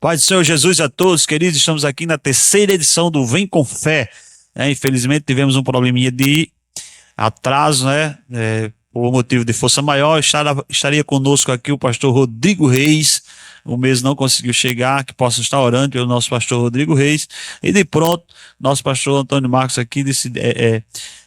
Paz do Senhor Jesus a todos, queridos. Estamos aqui na terceira edição do Vem com Fé. Infelizmente tivemos um probleminha de atraso, né? Por motivo de força maior. Estaria conosco aqui o pastor Rodrigo Reis. O mês não conseguiu chegar, que possa estar orando pelo nosso pastor Rodrigo Reis. E de pronto, nosso pastor Antônio Marcos aqui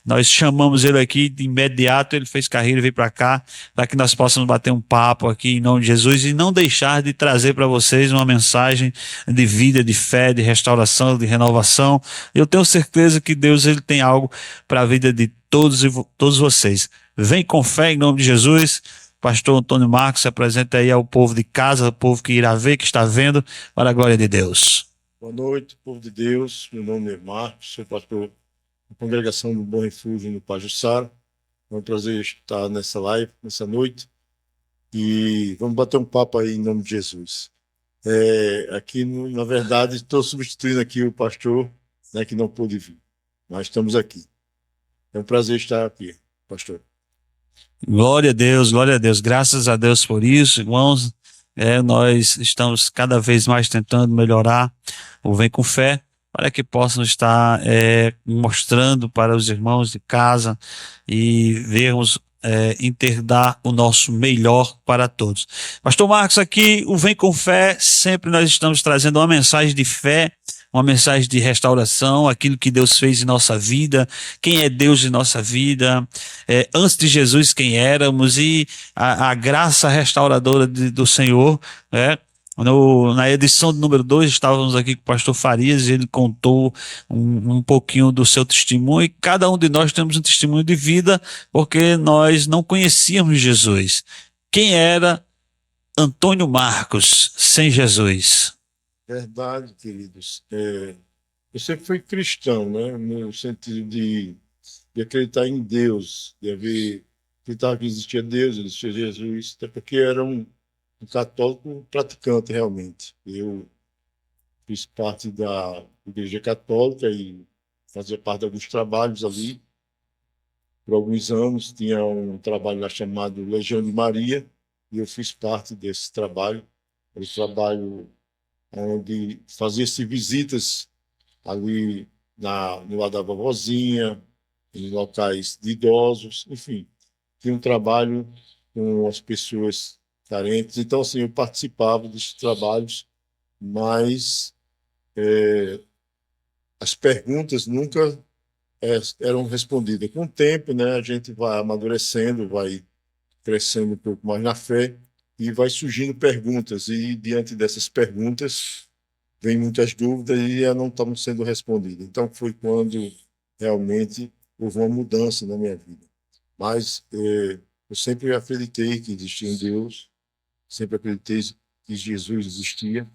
nós chamamos ele aqui de imediato, ele fez carreira e veio para cá, para que nós possamos bater um papo aqui em nome de Jesus e não deixar de trazer para vocês uma mensagem de vida, de fé, de restauração, de renovação. Eu tenho certeza que Deus ele tem algo para a vida de todos vocês. Vem com fé em nome de Jesus. Pastor Antônio Marcos, se apresenta aí ao povo de casa, ao povo que irá ver, que está vendo, para a glória de Deus. Boa noite, povo de Deus. Meu nome é Marcos, sou pastor da congregação do Bom Refúgio no Pajuçara. É um prazer estar nessa live, nessa noite. E vamos bater um papo aí em nome de Jesus. Aqui, na verdade, estou substituindo aqui o pastor, né, que não pôde vir. Mas estamos aqui. É um prazer estar aqui, pastor. Glória a Deus, glória a Deus. Graças a Deus por isso, irmãos. Nós estamos cada vez mais tentando melhorar o Vem com Fé, para que possam estar mostrando para os irmãos de casa e vermos dar o nosso melhor para todos. Pastor Marcos, aqui o Vem com Fé, sempre nós estamos trazendo uma mensagem de fé, uma mensagem de restauração, aquilo que Deus fez em nossa vida, quem é Deus em nossa vida, antes de Jesus quem éramos e a graça restauradora do Senhor, né? Na edição do número 2, estávamos aqui com o pastor Farias e ele contou um pouquinho do seu testemunho, e cada um de nós temos um testemunho de vida, porque nós não conhecíamos Jesus. Quem era Antônio Marcos sem Jesus? Verdade, queridos. Eu sempre fui cristão, né? No sentido de acreditar em Deus, acreditar que existia Deus, existia Jesus, até porque era um católico praticante, realmente. Eu fiz parte da Igreja Católica e fazia parte de alguns trabalhos ali. Por alguns anos tinha um trabalho lá chamado Legião de Maria, e eu fiz parte desse trabalho. Era um trabalho onde fazia-se visitas ali no lado da vovozinha, em locais de idosos, enfim. Tinha um trabalho com as pessoas carentes. Então, assim, eu participava desses trabalhos, mas as perguntas nunca eram respondidas. Com o tempo, né, a gente vai amadurecendo, vai crescendo um pouco mais na fé e vai surgindo perguntas. E diante dessas perguntas, vem muitas dúvidas e elas não estavam sendo respondidas. Então, foi quando realmente houve uma mudança na minha vida. Mas eu sempre acreditei que existia um Deus, sempre acreditei que Jesus existia,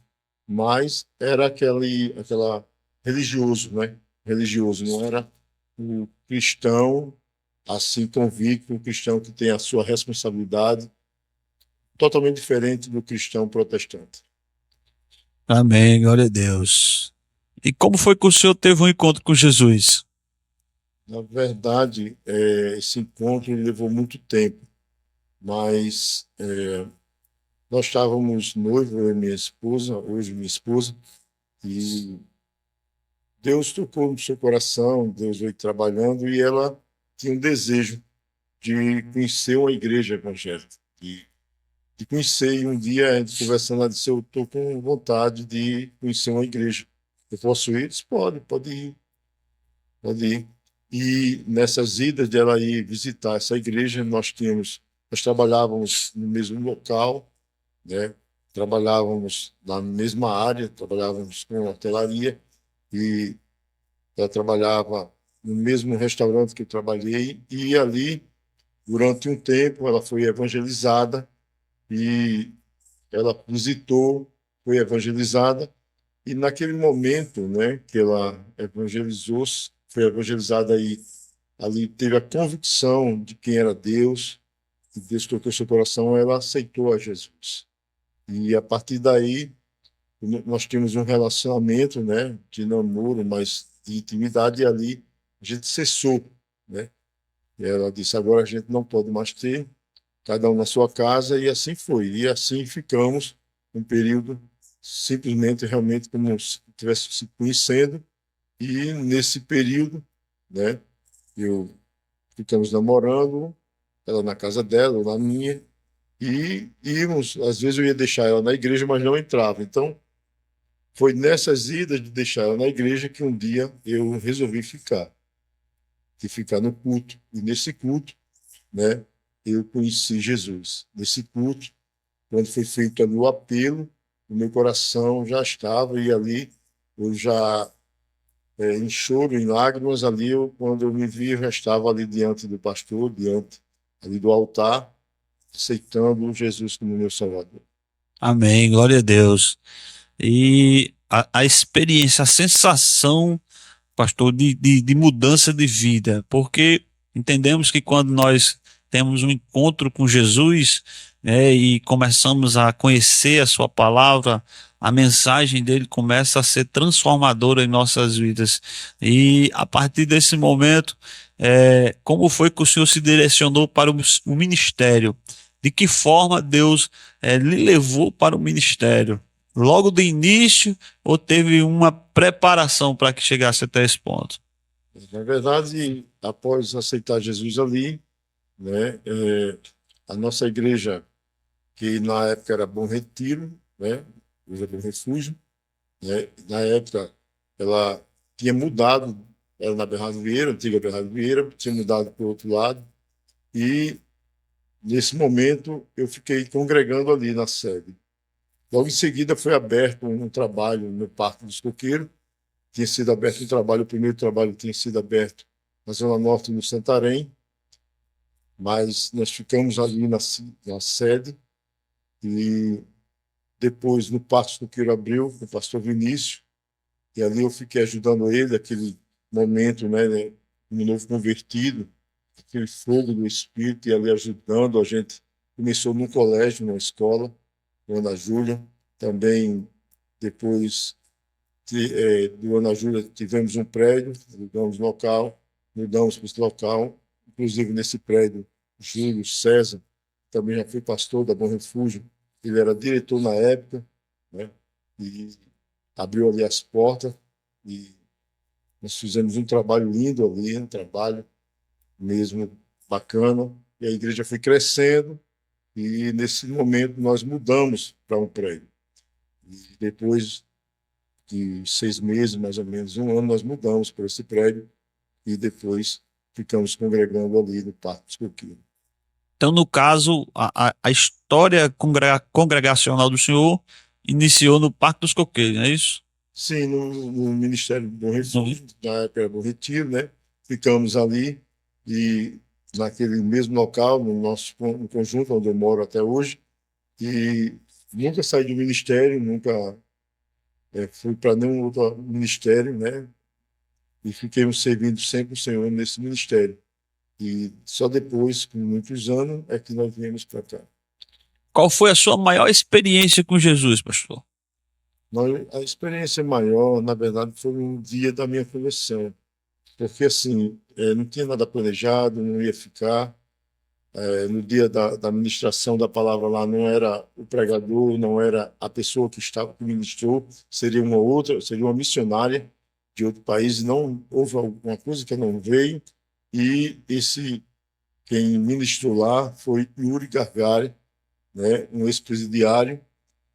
mas era aquela religioso, né? Religioso, não era o cristão assim convicto, o cristão que tem a sua responsabilidade, totalmente diferente do cristão protestante. Amém, glória a Deus. E como foi que o senhor teve um encontro com Jesus? Na verdade, esse encontro levou muito tempo, mas nós estávamos noivos, eu e minha esposa, hoje minha esposa, e Deus tocou no seu coração, Deus veio trabalhando e ela tinha um desejo de conhecer uma igreja evangélica, de conhecer. E um dia, a gente conversando, ela disse: eu estou com vontade de conhecer uma igreja. Eu posso ir? Eu disse: pode ir, pode ir. E nessas idas de ela ir visitar essa igreja, nós trabalhávamos no mesmo local, né? Trabalhávamos na mesma área, trabalhávamos com hotelaria, e ela trabalhava no mesmo restaurante que eu trabalhei, e ali, durante um tempo, ela foi evangelizada, e ela visitou, foi evangelizada, e naquele momento, né, que ela evangelizou, foi evangelizada, e ali teve a convicção de quem era Deus, que Deus tocou seu coração, ela aceitou a Jesus. E a partir daí, nós tínhamos um relacionamento, né, de namoro, mas de intimidade, e ali a gente cessou, né? E ela disse: agora a gente não pode mais ter, cada um na sua casa, e assim foi. E assim ficamos um período simplesmente, realmente, como se estivesse se conhecendo. E nesse período, né, eu ficamos namorando, ela na casa dela, eu na minha, e íamos, às vezes eu ia deixar ela na igreja, mas não entrava. Então, foi nessas idas de deixar ela na igreja que um dia eu resolvi ficar no culto. E nesse culto, né, eu conheci Jesus. Nesse culto, quando foi feito ali o apelo, o meu coração já estava, e ali eu já, em choro, em lágrimas, ali, quando eu me vi, eu já estava ali diante do pastor, diante ali do altar, aceitando Jesus como meu Salvador. Amém, glória a Deus. E a experiência, a sensação, pastor, de mudança de vida, porque entendemos que quando nós temos um encontro com Jesus, né, e começamos a conhecer a sua palavra, a mensagem dele começa a ser transformadora em nossas vidas. E a partir desse momento, como foi que o senhor se direcionou para o ministério? De que forma Deus lhe levou para o ministério? Logo do início, ou teve uma preparação para que chegasse até esse ponto? Na verdade, após aceitar Jesus ali, né, a nossa igreja, que na época era Bom Retiro, né, hoje é Bom Refúgio, né, na época ela tinha mudado, era na Bernardo Vieira, antiga Bernardo Vieira, tinha mudado para o outro lado, e nesse momento eu fiquei congregando ali na sede. Logo em seguida foi aberto um trabalho no Parque dos Coqueiros, tinha sido aberto um trabalho, o primeiro trabalho tinha sido aberto na Zona Norte, no Santarém, mas nós ficamos ali na sede, e depois no Parque dos Coqueiros abriu, com o pastor Vinícius, e ali eu fiquei ajudando ele, aquele momento, né, um novo convertido, aquele fogo do Espírito, e ali ajudando a gente. Começou num colégio, numa escola, com a Ana Júlia, também depois do Ana Júlia tivemos um prédio, alugamos local, mudamos para esse local, inclusive nesse prédio, Júlio César, também já foi pastor da Bom Refúgio, ele era diretor na época, né, e abriu ali as portas, e nós fizemos um trabalho lindo ali, um trabalho mesmo bacana, e a igreja foi crescendo, e nesse momento nós mudamos para um prédio. E depois de 6 meses, mais ou menos um ano, nós mudamos para esse prédio, e depois ficamos congregando ali no Parque dos Coqueiros. Então, no caso, a história congregacional do senhor iniciou no Parque dos Coqueiros, não é isso? Sim, no Ministério do Bom No- Refúgio, na época era Bom Retiro, né? Ficamos ali, e naquele mesmo local, no conjunto onde eu moro até hoje, e nunca saí do ministério, nunca fui para nenhum outro ministério, né? E fiquemos servindo sempre o Senhor nesse ministério. E só depois, com muitos anos, é que nós viemos para cá. Qual foi a sua maior experiência com Jesus, pastor? A experiência maior, na verdade, foi um dia da minha conversão, porque assim, não tinha nada planejado, não ia ficar. No dia da ministração da palavra lá, não era o pregador, não era a pessoa que ministrou, seria uma outra, seria uma missionária de outro país. Não houve alguma coisa que não veio, e quem ministrou lá foi Yuri Gargari, né, um ex-presidiário,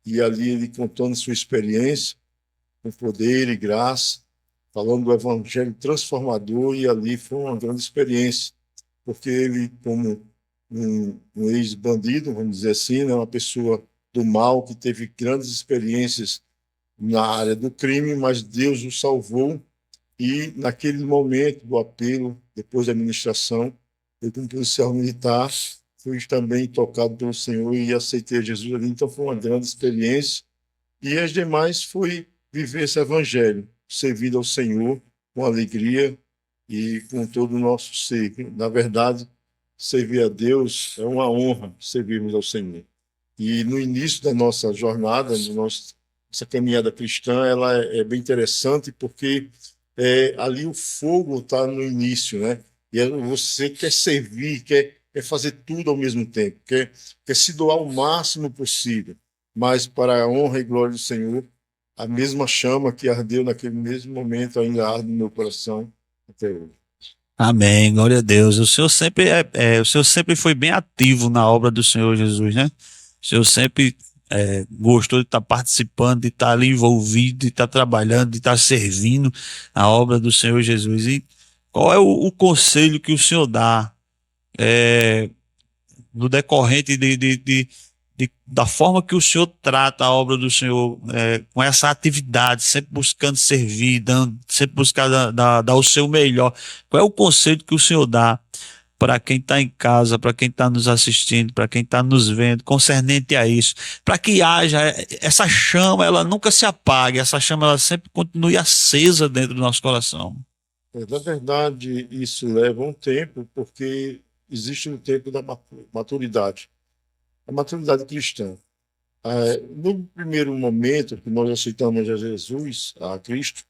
e ali ele contando sua experiência com poder e graça, falando do evangelho transformador, e ali foi uma grande experiência, porque ele, como um ex-bandido, vamos dizer assim, né, uma pessoa do mal que teve grandes experiências na área do crime, mas Deus o salvou, e naquele momento do apelo, depois da administração, eu como policial militar fui também tocado pelo Senhor e aceitei Jesus ali, então foi uma grande experiência. E as demais foi viver esse evangelho, servir ao Senhor com alegria e com todo o nosso ser. Na verdade, servir a Deus é uma honra, servirmos ao Senhor. E no início da nossa jornada, nossa caminhada cristã, ela é bem interessante, porque ali o fogo está no início, né? E você quer servir, quer fazer tudo ao mesmo tempo, quer se doar o máximo possível. mas para a honra e glória do Senhor, a mesma chama que ardeu naquele mesmo momento ainda arde no meu coração até hoje. Amém, glória a Deus. O Senhor sempre foi bem ativo na obra do Senhor Jesus, né? O Senhor sempre gostou de estar participando, de estar ali envolvido, de estar trabalhando, de estar servindo a obra do Senhor Jesus. E qual é o conselho que o Senhor dá no decorrente da forma que o Senhor trata a obra do Senhor, com essa atividade, sempre buscando servir, sempre buscando dar o seu melhor? Qual é o conselho que o Senhor dá para quem está em casa, para quem está nos assistindo, para quem está nos vendo, concernente a isso, para que haja essa chama, ela nunca se apague, essa chama ela sempre continue acesa dentro do nosso coração? Na verdade, isso leva um tempo, porque existe um tempo da maturidade, a maturidade cristã. No primeiro momento que nós aceitamos a Jesus, a Cristo,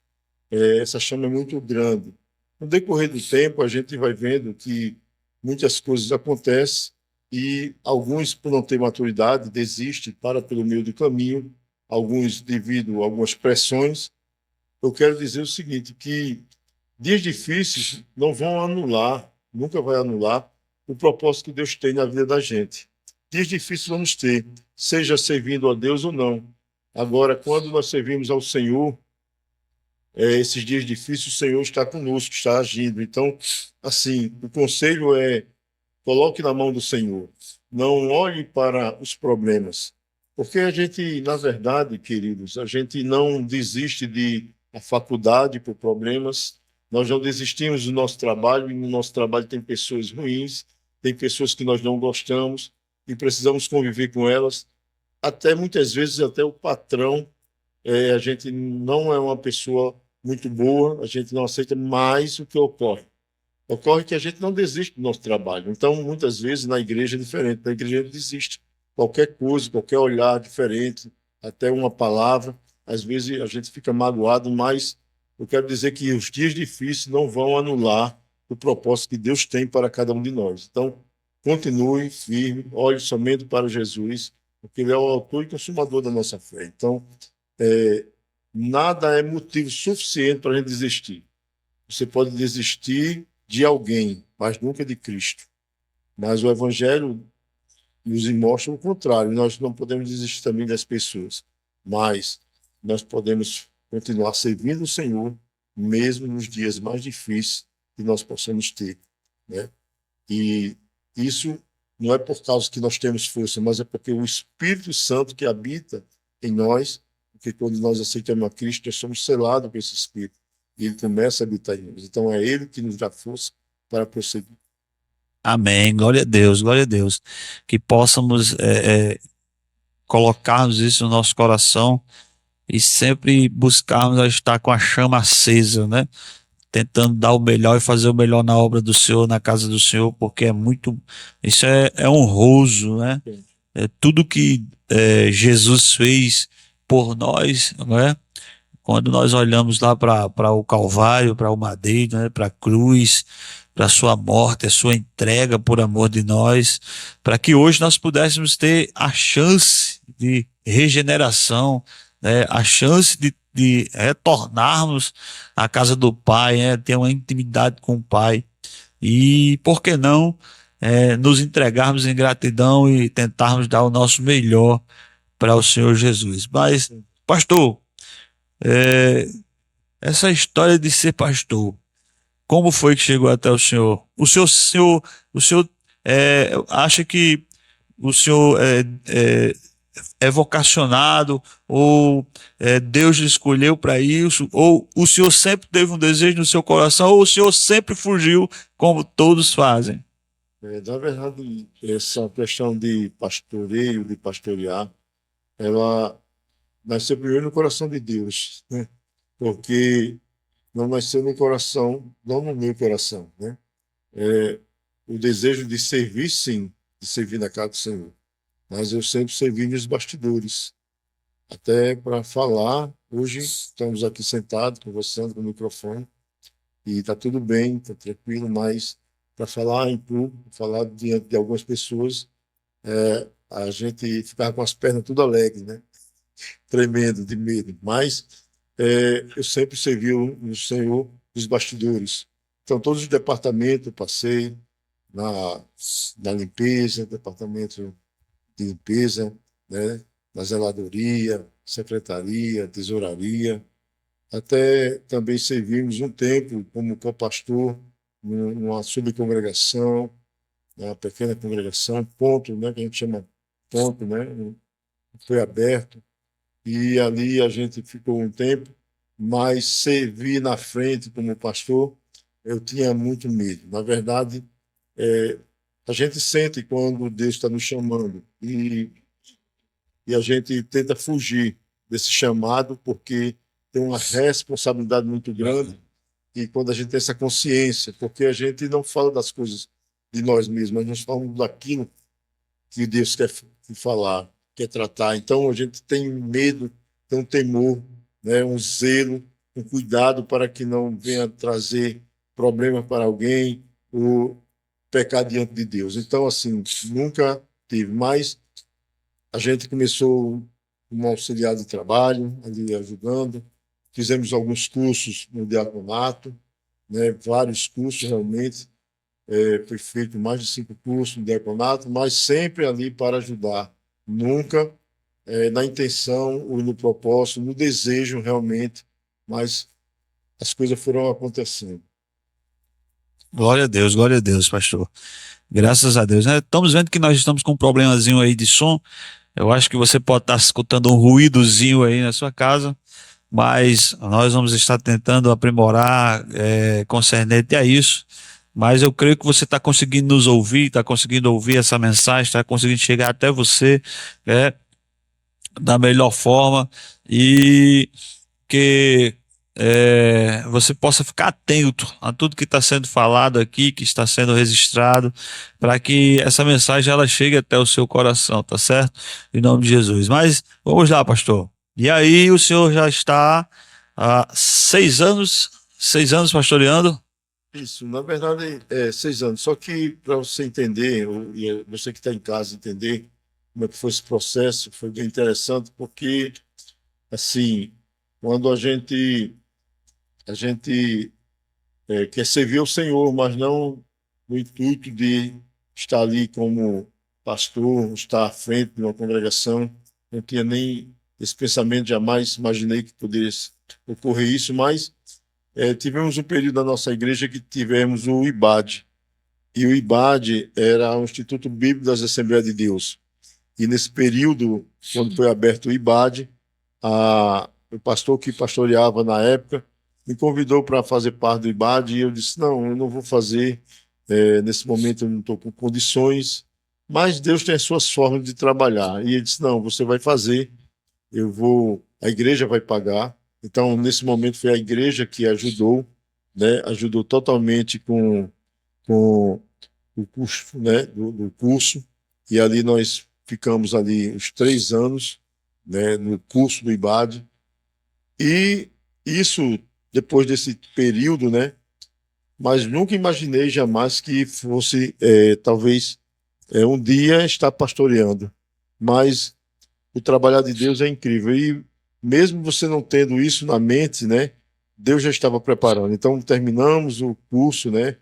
essa chama é muito grande. No decorrer do tempo, a gente vai vendo que muitas coisas acontecem e alguns, por não ter maturidade, desistem, para pelo meio do caminho, alguns devido a algumas pressões. Eu quero dizer o seguinte, que dias difíceis não vão anular, nunca vai anular o propósito que Deus tem na vida da gente. Dias difíceis vamos ter, seja servindo a Deus ou não. Agora, quando nós servimos ao Senhor, esses dias difíceis, o Senhor está conosco, está agindo. Então, assim, o conselho é: coloque na mão do Senhor. Não olhe para os problemas. Porque a gente, na verdade, queridos, a gente não desiste de a faculdade por problemas, nós não desistimos do nosso trabalho, e no nosso trabalho tem pessoas ruins, tem pessoas que nós não gostamos e precisamos conviver com elas. Até muitas vezes, até o patrão, a gente não é uma pessoa muito boa, a gente não aceita mais o que ocorre. Ocorre que a gente não desiste do nosso trabalho. Então, muitas vezes, na igreja é diferente. Na igreja a gente desiste. Qualquer coisa, qualquer olhar diferente, até uma palavra, às vezes a gente fica magoado, mas eu quero dizer que os dias difíceis não vão anular o propósito que Deus tem para cada um de nós. Então, continue firme, olhe somente para Jesus, porque Ele é o autor e consumador da nossa fé. Então, é, nada é motivo suficiente para a gente desistir. Você pode desistir de alguém, mas nunca de Cristo. Mas o Evangelho nos mostra o contrário. Nós não podemos desistir também das pessoas, mas nós podemos continuar servindo o Senhor, mesmo nos dias mais difíceis que nós possamos ter, né? E isso não é por causa que nós temos força, mas é porque o Espírito Santo que habita em nós, porque quando nós aceitamos a Cristo, nós somos selados com esse Espírito. E ele começa a habitar em nós. Então é ele que nos dá força para prosseguir. Amém, glória a Deus, glória a Deus. Que possamos colocarmos isso no nosso coração e sempre buscarmos a estar com a chama acesa, né? Tentando dar o melhor e fazer o melhor na obra do Senhor, na casa do Senhor, porque isso é honroso, né? Sim. É tudo que Jesus fez por nós, né? Quando nós olhamos lá para o Calvário, para o madeiro, né? Para a cruz, para a sua morte, a sua entrega por amor de nós, para que hoje nós pudéssemos ter a chance de regeneração, né? A chance de retornarmos à casa do Pai, né? Ter uma intimidade com o Pai. E por que não nos entregarmos em gratidão e tentarmos dar o nosso melhor para o Senhor Jesus. Mas, pastor, é, essa história de ser pastor, como foi que chegou até o senhor? O senhor acha que o senhor é vocacionado ou Deus lhe escolheu para isso? Ou o senhor sempre teve um desejo no seu coração? Ou o senhor sempre fugiu como todos fazem? Na verdade, essa questão de pastoreio, de pastorear, ela nasceu primeiro no coração de Deus, né? Porque não nasceu no coração, não no meu coração, né? É, o desejo de servir, sim, de servir na casa do Senhor. Mas eu sempre servi nos bastidores, até para falar. Hoje estamos aqui sentados, conversando com o microfone, e está tudo bem, está tranquilo, mas para falar em público, falar diante de algumas pessoas, a gente ficava com as pernas tudo alegre, né? Tremendo de medo. Mas eu sempre servi o Senhor nos bastidores. Então, todos os departamentos eu passei na, na limpeza, departamento de limpeza, né? Na zeladoria, secretaria, tesouraria. Até também servimos um tempo como co-pastor numa subcongregação, uma pequena congregação, ponto, né, que a gente chama ponto, né, foi aberto, e ali a gente ficou um tempo, mas servir na frente como pastor, eu tinha muito medo. Na verdade, é, a gente sente quando Deus está nos chamando e a gente tenta fugir desse chamado porque tem uma responsabilidade muito grande e quando a gente tem essa consciência, porque a gente não fala das coisas de nós mesmos, mas nós falamos daquilo que Deus quer falar, quer tratar. Então a gente tem medo, tem um temor, né, um zelo, um cuidado para que não venha trazer problema para alguém ou pecar diante de Deus. Então, assim, nunca tive, mas a gente começou como auxiliar de trabalho, ali ajudando, fizemos alguns cursos no diaconato, né, vários cursos realmente, foi feito mais de 5 cursos no diaconato, mas sempre ali para ajudar, nunca na intenção ou no propósito, no desejo realmente, mas as coisas foram acontecendo. Glória a Deus, pastor. Graças a Deus, né? Estamos vendo que nós estamos com um problemazinho aí de som. Eu acho que você pode estar escutando um ruídozinho aí na sua casa, mas nós vamos estar tentando aprimorar concernente a isso. Mas eu creio que você está conseguindo nos ouvir, está conseguindo ouvir essa mensagem, está conseguindo chegar até você, né, da melhor forma e que você possa ficar atento a tudo que está sendo falado aqui, que está sendo registrado, para que essa mensagem ela chegue até o seu coração, tá certo? Em nome de Jesus. Mas vamos lá, pastor. E aí, o senhor já está há 6 anos, 6 anos pastoreando? Isso, na verdade, 6 anos. Só que para você entender, e você que está em casa entender como é que foi esse processo, foi bem interessante, porque, assim, quando a gente quer servir o Senhor, mas não no intuito de estar ali como pastor, estar à frente de uma congregação, não tinha nem esse pensamento, jamais imaginei que poderia ocorrer isso, mas tivemos um período da nossa igreja que tivemos o IBAD, e o IBAD era o Instituto Bíblico das Assembleias de Deus. E nesse período, quando foi aberto o IBAD, o pastor que pastoreava na época me convidou para fazer parte do IBAD e eu disse, não, eu não vou fazer, nesse momento eu não estou com condições, mas Deus tem as suas formas de trabalhar. E ele disse, não, você vai fazer, a igreja vai pagar. Então, nesse momento foi a igreja que ajudou, né, ajudou totalmente com o custo, né, do curso, e ali nós ficamos ali os 3 anos, né, no curso do IBAD, e isso, depois desse período, né, mas nunca imaginei jamais que fosse, talvez, um dia estar pastoreando, mas o trabalhar de Deus é incrível, e mesmo você não tendo isso na mente, né, Deus já estava preparando. Então, terminamos o curso, né,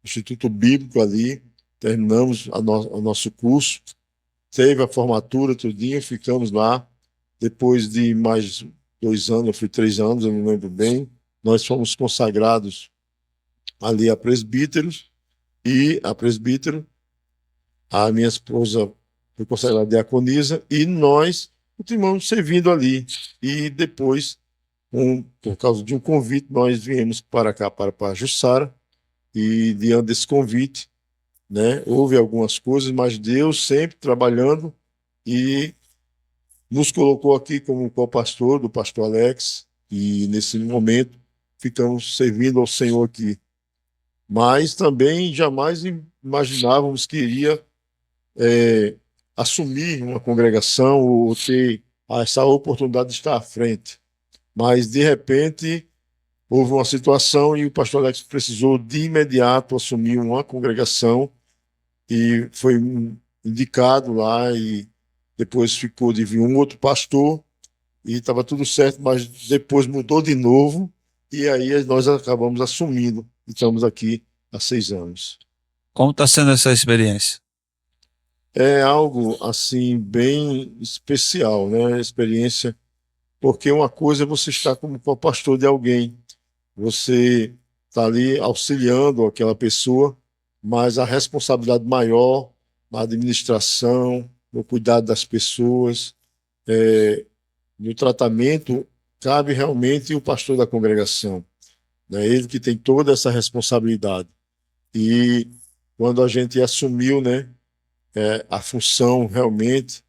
Instituto Bíblico ali, terminamos o nosso curso, teve a formatura, tudinho, ficamos lá. Depois de mais 2 anos, eu fui 3 anos, eu não lembro bem, nós fomos consagrados ali a presbíteros, e a presbítero, a minha esposa foi consagrada diaconisa, e nós continuamos servindo ali. E depois, por causa de um convite, nós viemos para cá, para Jussara, e diante desse convite, né, houve algumas coisas, mas Deus sempre trabalhando e nos colocou aqui como co-pastor do pastor Alex, e nesse momento ficamos servindo ao Senhor aqui. Mas também jamais imaginávamos que iria assumir uma congregação ou ter essa oportunidade de estar à frente. Mas, de repente, houve uma situação e o pastor Alex precisou de imediato assumir uma congregação e foi indicado lá e depois ficou de vir um outro pastor e estava tudo certo, mas depois mudou de novo e aí nós acabamos assumindo. Estamos aqui há 6 anos. Como está sendo essa experiência? É algo assim bem especial, né? Experiência, porque uma coisa é você estar como pastor de alguém, você está ali auxiliando aquela pessoa, mas a responsabilidade maior na administração, no cuidado das pessoas, no tratamento, cabe realmente o pastor da congregação, né? Ele que tem toda essa responsabilidade. E quando a gente assumiu, né, a função realmente,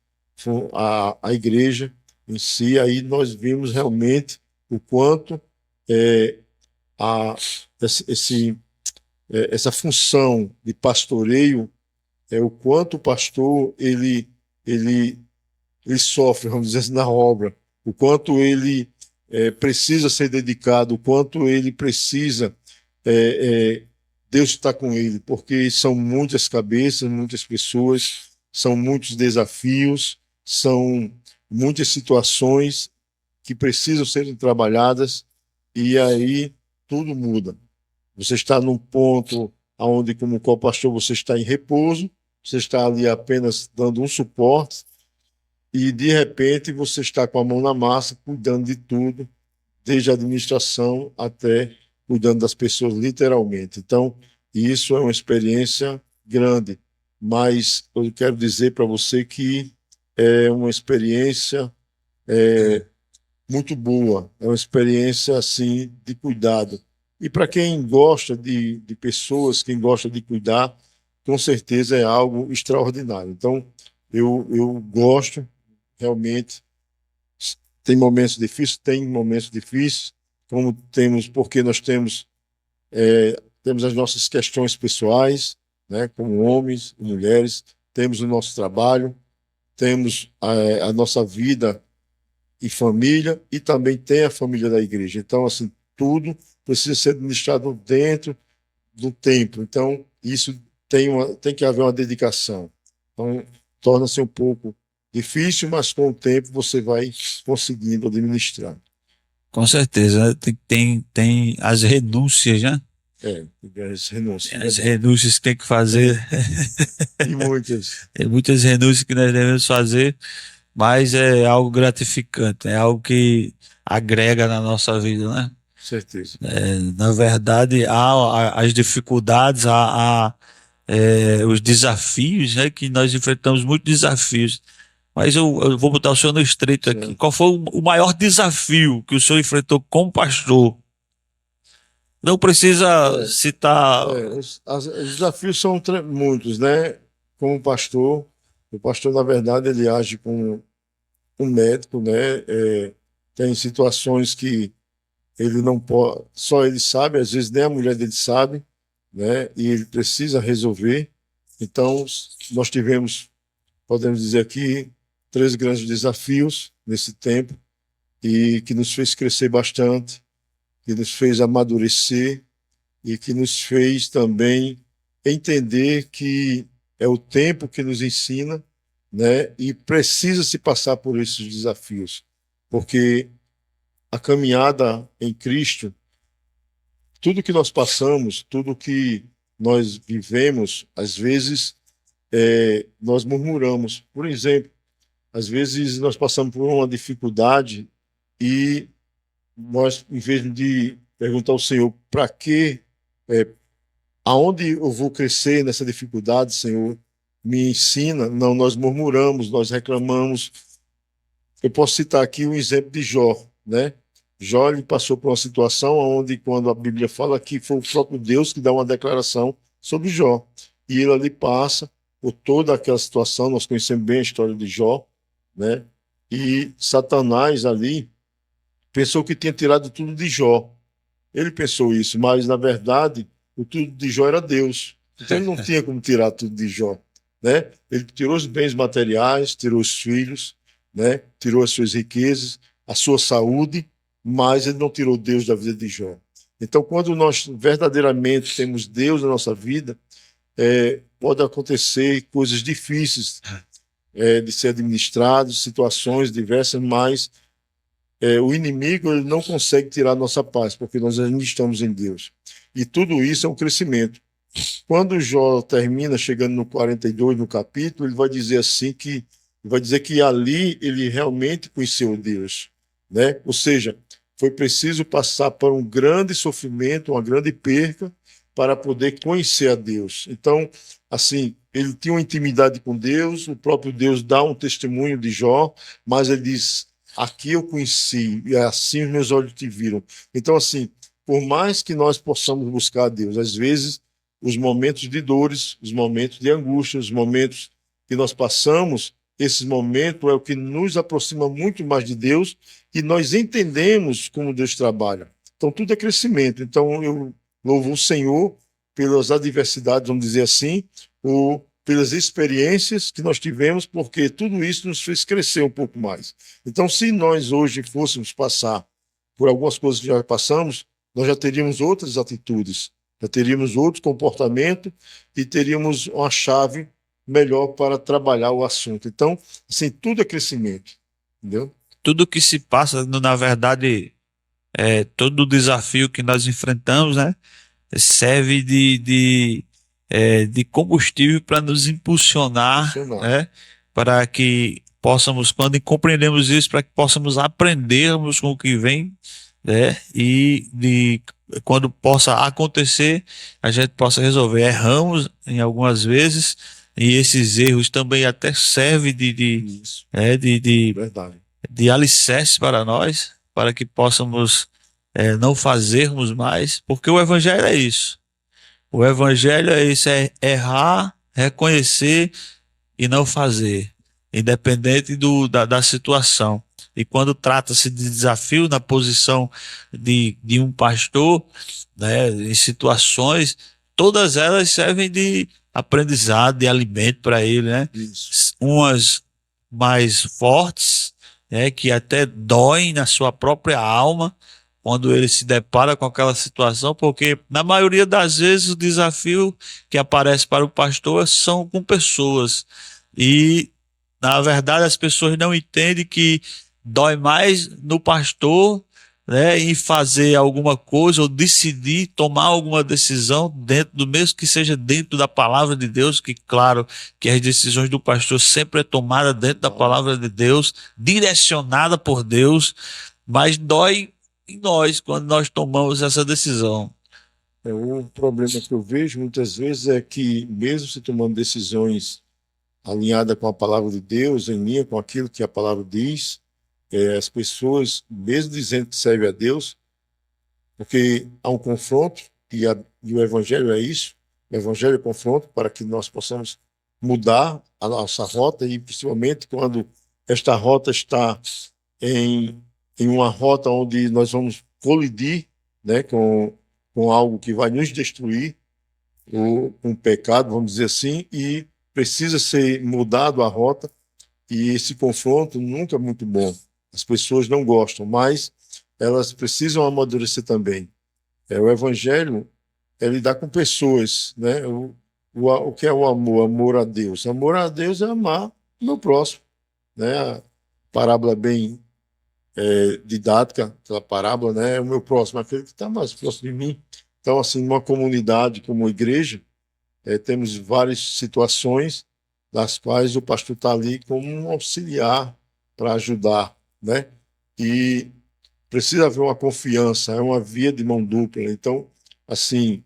a igreja em si, aí nós vimos realmente o quanto é, a, essa função de pastoreio, o quanto o pastor ele, ele sofre, vamos dizer assim, na obra, o quanto ele precisa ser dedicado, o quanto ele precisa, é, é, Deus está com ele, porque são muitas cabeças, muitas pessoas, são muitos desafios, são muitas situações que precisam ser trabalhadas, e aí tudo muda. Você está num ponto onde, como co-pastor, você está em repouso, você está ali apenas dando um suporte, e de repente você está com a mão na massa, cuidando de tudo, desde a administração até cuidando das pessoas, literalmente. Então, isso é uma experiência grande, mas eu quero dizer para você que é uma experiência muito boa, é uma experiência assim de cuidado. E para quem gosta de pessoas, quem gosta de cuidar, com certeza é algo extraordinário. Então, eu gosto realmente. Tem momentos difíceis, como temos, porque nós temos as nossas questões pessoais, né, como homens e mulheres, temos o nosso trabalho, temos a nossa vida e família, e também tem a família da igreja. Então, assim, tudo precisa ser administrado dentro do tempo. Então, isso tem que haver uma dedicação. Então, torna-se um pouco difícil, mas com o tempo você vai conseguindo administrar. Com certeza, né? Tem as renúncias, né? As renúncias, As verdade. renúncias que tem que fazer. E muitas, Tem muitas renúncias que nós devemos fazer, mas é algo gratificante, é algo que agrega na nossa vida, né? certeza. Na verdade, há as dificuldades, há os desafios, né? Que nós enfrentamos muitos desafios. Mas eu vou botar o senhor no estreito aqui. Certo. Qual foi o maior desafio que o senhor enfrentou como pastor? Não precisa É, citar. os desafios são muitos, né? Como pastor, o pastor, na verdade, ele age como um médico, né? Tem situações que ele não pode, só ele sabe, às vezes nem a mulher dele sabe, né? E ele precisa resolver. Então, nós tivemos, podemos dizer aqui, 3 grandes desafios nesse tempo e que nos fez crescer bastante, que nos fez amadurecer e que nos fez também entender que é o tempo que nos ensina, né? E precisa se passar por esses desafios, porque a caminhada em Cristo, tudo que nós passamos, tudo que nós vivemos, às vezes nós murmuramos. Por exemplo, às vezes nós passamos por uma dificuldade e nós, em vez de perguntar ao Senhor para quê, aonde eu vou crescer nessa dificuldade, Senhor, me ensina. Não, nós murmuramos, nós reclamamos. Eu posso citar aqui um exemplo de Jó, né? Jó ele passou por uma situação onde, quando a Bíblia fala que foi o próprio Deus que dá uma declaração sobre Jó, e ele ali passa por toda aquela situação. Nós conhecemos bem a história de Jó, né? E Satanás ali pensou que tinha tirado tudo de Jó. Ele pensou isso, mas na verdade o tudo de Jó era Deus. Então ele não tinha como tirar tudo de Jó, né? Ele tirou os bens materiais, tirou os filhos, né? Tirou as suas riquezas, a sua saúde, mas ele não tirou Deus da vida de Jó. Então, quando nós verdadeiramente temos Deus na nossa vida, pode acontecer coisas difíceis de ser administrados, situações diversas, mas o inimigo ele não consegue tirar a nossa paz, porque nós ainda estamos em Deus. E tudo isso é um crescimento. Quando Jó termina, chegando no 42, no capítulo, ele vai dizer assim que ali ele realmente conheceu Deus, né? Ou seja, foi preciso passar por um grande sofrimento, uma grande perca, para poder conhecer a Deus. Então, assim, ele tinha uma intimidade com Deus, o próprio Deus dá um testemunho de Jó, mas ele diz: aqui eu conheci, e assim os meus olhos te viram. Então, assim, por mais que nós possamos buscar a Deus, às vezes os momentos de dores, os momentos de angústia, os momentos que nós passamos, esses momentos é o que nos aproxima muito mais de Deus e nós entendemos como Deus trabalha. Então, tudo é crescimento. Então, eu louvo o Senhor pelas adversidades, vamos dizer assim, ou pelas experiências que nós tivemos, porque tudo isso nos fez crescer um pouco mais. Então, se nós hoje fôssemos passar por algumas coisas que já passamos, nós já teríamos outras atitudes, já teríamos outro comportamento e teríamos uma chave melhor para trabalhar o assunto. Então, assim, tudo é crescimento, entendeu? Tudo que se passa, na verdade, todo o desafio que nós enfrentamos, né, serve de combustível para nos impulsionar, Funcionar. né, para que possamos, quando compreendemos isso, para que possamos aprendermos com o que vem, né, quando possa acontecer, a gente possa resolver. Erramos em algumas vezes, e esses erros também até servem Isso, de verdade. de alicerce para nós, para que possamos não fazermos mais, porque o evangelho é isso. O evangelho é isso, é errar, reconhecer e não fazer, independente da situação. E quando trata-se de desafio na posição de um pastor, né, em situações, todas elas servem de aprendizado, de alimento para ele, né? Isso. Umas mais fortes, né, que até doem na sua própria alma quando ele se depara com aquela situação, porque na maioria das vezes o desafio que aparece para o pastor são com pessoas. E na verdade as pessoas não entendem que dói mais no pastor, né, em fazer alguma coisa ou decidir tomar alguma decisão dentro do mesmo que seja dentro da palavra de Deus, que claro que as decisões do pastor sempre é tomada dentro da palavra de Deus, direcionada por Deus, mas dói em nós quando nós tomamos essa decisão. O problema que eu vejo muitas vezes é que, mesmo se tomando decisões alinhadas com a palavra de Deus, em linha com aquilo que a palavra diz, as pessoas, mesmo dizendo que serve a Deus, porque há um confronto, e o Evangelho é isso, o Evangelho é confronto para que nós possamos mudar a nossa rota, e principalmente quando esta rota está em uma rota onde nós vamos colidir, né, com algo que vai nos destruir, ou com um pecado, vamos dizer assim, e precisa ser mudado a rota, e esse confronto nunca é muito bom. As pessoas não gostam, mas elas precisam amadurecer também. O Evangelho é lidar com pessoas, né? O que é o amor? Amor a Deus. Amor a Deus é amar o meu próximo, né? A parábola bem didática, aquela parábola, né? É o meu próximo, aquele que está mais próximo de mim. Então, assim, uma comunidade como igreja, temos várias situações das quais o pastor está ali como um auxiliar para ajudar, né? E precisa haver uma confiança, é uma via de mão dupla. Então, assim,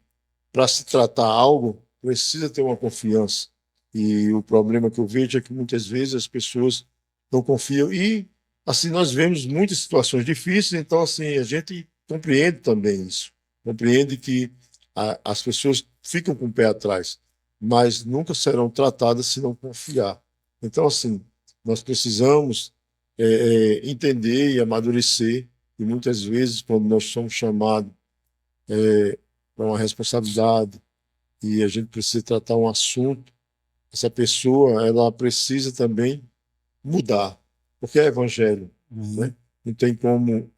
para se tratar algo, precisa ter uma confiança. E o problema que eu vejo é que muitas vezes as pessoas não confiam. E, assim, nós vemos muitas situações difíceis, então, assim, a gente compreende também isso. Compreende que as pessoas ficam com o pé atrás, mas nunca serão tratadas se não confiar. Então, assim, nós precisamos entender e amadurecer, e muitas vezes, quando nós somos chamados para uma responsabilidade e a gente precisa tratar um assunto, essa pessoa ela precisa também mudar, porque é evangelho, Uhum. né? Não tem como